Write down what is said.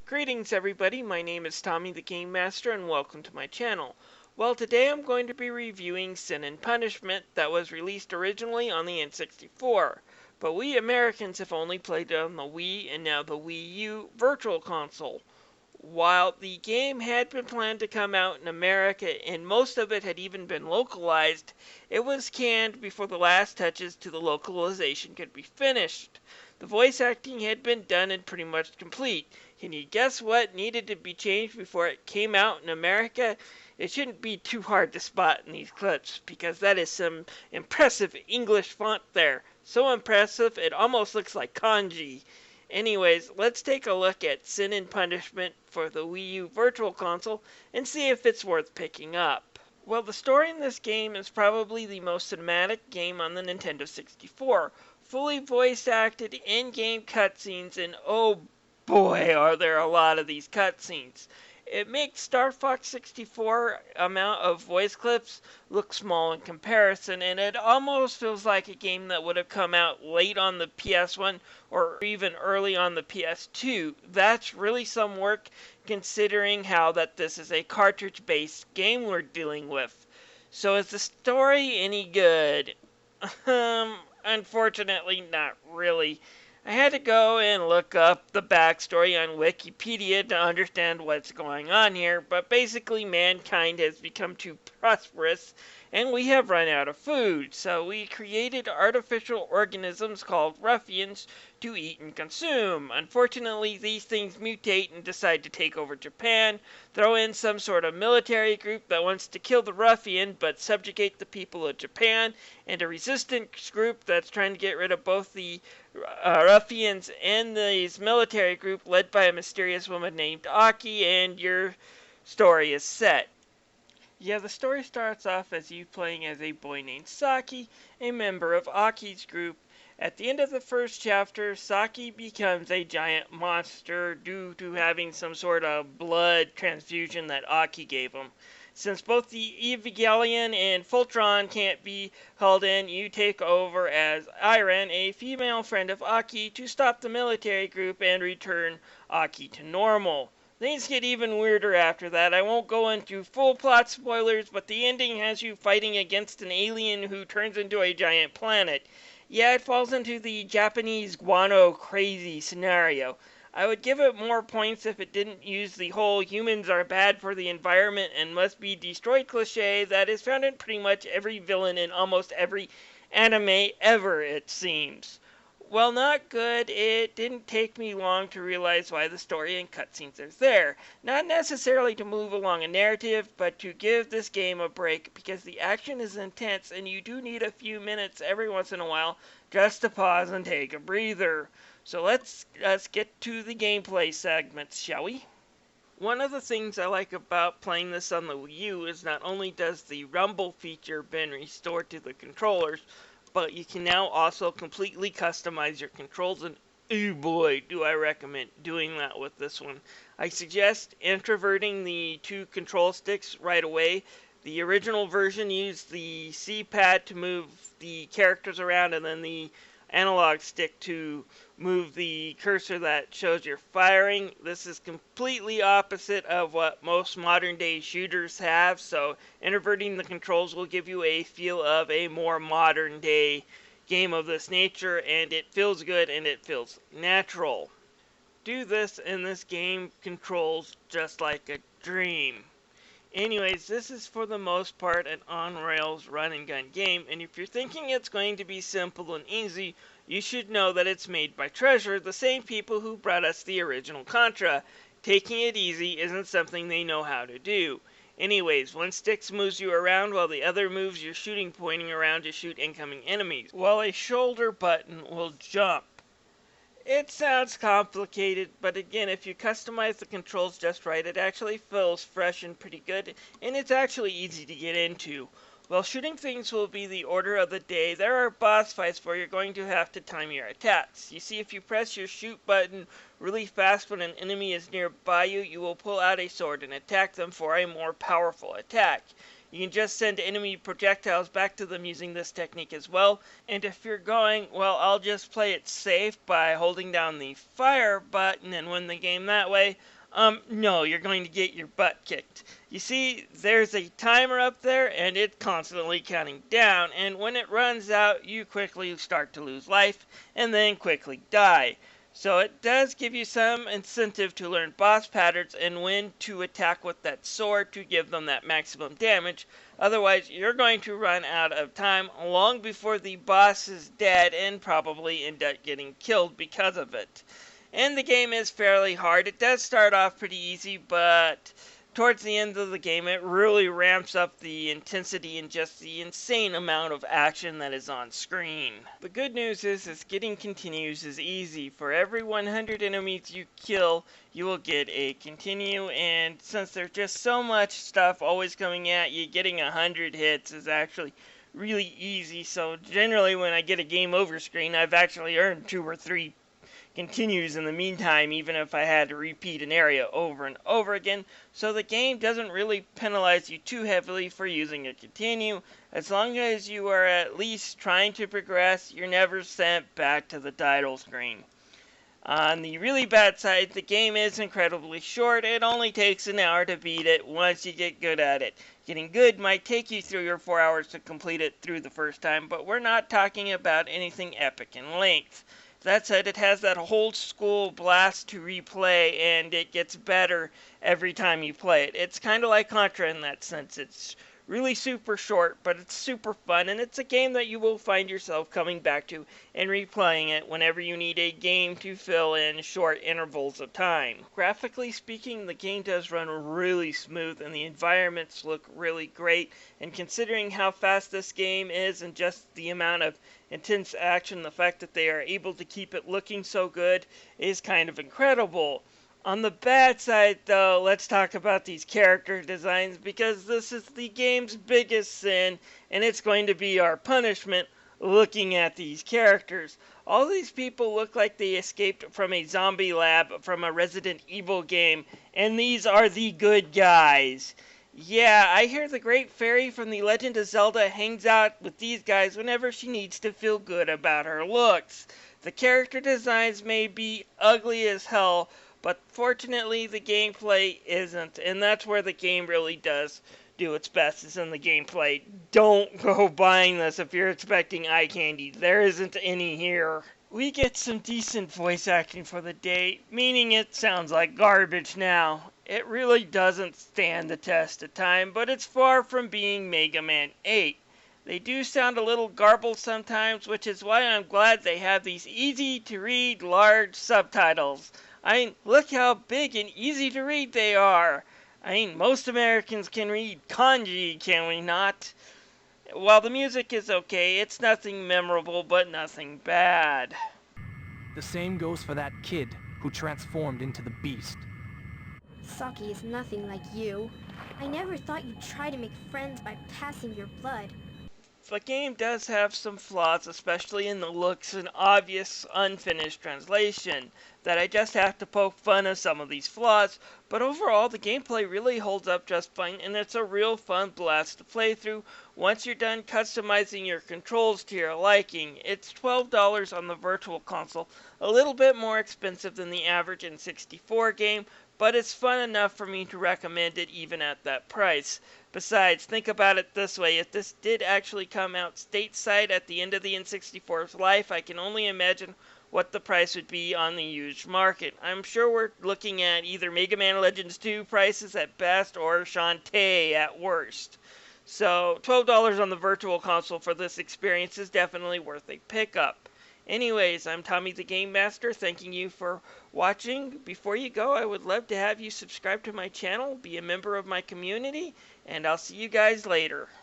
Greetings everybody, my name is Tommy the Game Master and welcome to my channel. Well, today I'm going to be reviewing Sin and Punishment that was released originally on the N64, but we Americans have only played it on the Wii and now the Wii U Virtual Console. While the game had been planned to come out in America and most of it had even been localized, it was canned before the last touches to the localization could be finished. The voice acting had been done and pretty much complete. Can you guess what needed to be changed before it came out in America? It shouldn't be too hard to spot in these clips, because that is some impressive English font there. So impressive it almost looks like kanji. Anyways, let's take a look at Sin and Punishment for the Wii U Virtual Console and see if it's worth picking up. Well, the story in this game is probably the most cinematic game on the Nintendo 64. Fully voice acted in-game cutscenes, and oh boy, are there a lot of these cutscenes. It makes Star Fox 64 amount of voice clips look small in comparison, and it almost feels like a game that would have come out late on the PS1 or even early on the PS2. That's really some work considering how that this is a cartridge-based game we're dealing with. So is the story any good? Unfortunately, not really. I had to go and look up the backstory on Wikipedia to understand what's going on here, but basically mankind has become too prosperous and we have run out of food, so we created artificial organisms called ruffians to eat and consume. Unfortunately, these things mutate and decide to take over Japan, throw in some sort of military group that wants to kill the ruffian but subjugate the people of Japan, and a resistance group that's trying to get rid of both the ruffians and this military group led by a mysterious woman named Aki, and your story is set. Yeah, the story starts off as you playing as a boy named Saki, a member of Aki's group. At the end of the first chapter, Saki becomes a giant monster due to having some sort of blood transfusion that Aki gave him. Since both the Evangelion and Fultron can't be held in, you take over as Iren, a female friend of Aki, to stop the military group and return Aki to normal. Things get even weirder after that. I won't go into full plot spoilers, but the ending has you fighting against an alien who turns into a giant planet. Yeah, it falls into the Japanese guano crazy scenario. I would give it more points if it didn't use the whole humans are bad for the environment and must be destroyed cliche that is found in pretty much every villain in almost every anime ever, it seems. Well, not good. It didn't take me long to realize why the story and cutscenes are there. Not necessarily to move along a narrative, but to give this game a break, because the action is intense and you do need a few minutes every once in a while just to pause and take a breather. So let's get to the gameplay segments, shall we? One of the things I like about playing this on the Wii U is not only does the rumble feature been restored to the controllers, but you can now also completely customize your controls, and oh boy, do I recommend doing that with this one. I suggest introverting the two control sticks right away. The original version used the C-pad to move the characters around and then the analog stick to move the cursor that shows you're firing. This is completely opposite of what most modern day shooters have, so inverting the controls will give you a feel of a more modern day game of this nature, and it feels good and it feels natural. Do this and this game controls just like a dream. Anyways, this is for the most part an on-rails run-and-gun game, and if you're thinking it's going to be simple and easy, you should know that it's made by Tresure, the same people who brought us the original Contra. Taking it easy isn't something they know how to do. Anyways, one stick moves you around while the other moves your shooting pointing around to shoot incoming enemies, while a shoulder button will jump. It sounds complicated, but again, if you customize the controls just right, it actually feels fresh and pretty good, and it's actually easy to get into. While shooting things will be the order of the day, there are boss fights where you're going to have to time your attacks. You see, if you press your shoot button really fast when an enemy is nearby you, you will pull out a sword and attack them for a more powerful attack. You can just send enemy projectiles back to them using this technique as well. And if you're going, well, I'll just play it safe by holding down the fire button and win the game that way, no, you're going to get your butt kicked. You see, there's a timer up there, and it's constantly counting down, and when it runs out, you quickly start to lose life, and then quickly die. So it does give you some incentive to learn boss patterns and when to attack with that sword to give them that maximum damage. Otherwise, you're going to run out of time long before the boss is dead and probably end up getting killed because of it. And the game is fairly hard. It does start off pretty easy, but towards the end of the game, it really ramps up the intensity and just the insane amount of action that is on screen. The good news is getting continues is easy. For every 100 enemies you kill, you will get a continue, and since there's just so much stuff always coming at you, getting 100 hits is actually really easy. So generally when I get a game over screen, I've actually earned 2 or 3 continues in the meantime, even if I had to repeat an area over and over again. So the game doesn't really penalize you too heavily for using a continue. As long as you are at least trying to progress, you're never sent back to the title screen. On the really bad side, the game is incredibly short. It only takes an hour to beat it once you get good at it. Getting good might take you 3 or 4 hours to complete it through the first time, but we're not talking about anything epic in length. That said, it has that old school blast to replay, and it gets better every time you play it. It's kind of like Contra in that sense. It's really super short, but it's super fun, and it's a game that you will find yourself coming back to and replaying it whenever you need a game to fill in short intervals of time. Graphically speaking, the game does run really smooth, and the environments look really great, and considering how fast this game is and just the amount of intense action, the fact that they are able to keep it looking so good is kind of incredible. On the bad side, though, let's talk about these character designs, because this is the game's biggest sin, and it's going to be our punishment looking at these characters. All these people look like they escaped from a zombie lab from a Resident Evil game, and these are the good guys. Yeah, I hear the Great Fairy from The Legend of Zelda hangs out with these guys whenever she needs to feel good about her looks. The character designs may be ugly as hell, but fortunately the gameplay isn't, and that's where the game really does do its best, is in the gameplay. Don't go buying this if you're expecting eye candy. There isn't any here. We get some decent voice acting for the day, meaning it sounds like garbage now. It really doesn't stand the test of time, but it's far from being Mega Man 8. They do sound a little garbled sometimes, which is why I'm glad they have these easy-to-read large subtitles. I mean, look how big and easy to read they are. I mean, most Americans can read kanji, can we not? While the music is okay, it's nothing memorable, but nothing bad. The same goes for that kid who transformed into the beast. Saki is nothing like you. I never thought you'd try to make friends by passing your blood. The game does have some flaws, especially in the looks and obvious unfinished translation, that I just have to poke fun of some of these flaws, but overall the gameplay really holds up just fine, and it's a real fun blast to play through once you're done customizing your controls to your liking. It's $12 on the Virtual Console, a little bit more expensive than the average N64 game, but it's fun enough for me to recommend it even at that price. Besides, think about it this way, if this did actually come out stateside at the end of the N64's life, I can only imagine what the price would be on the used market. I'm sure we're looking at either Mega Man Legends 2 prices at best or Shantae at worst. So $12 on the Virtual Console for this experience is definitely worth a pickup. Anyways, I'm Tommy the Game Master, thanking you for watching. Before you go, I would love to have you subscribe to my channel, be a member of my community, and I'll see you guys later.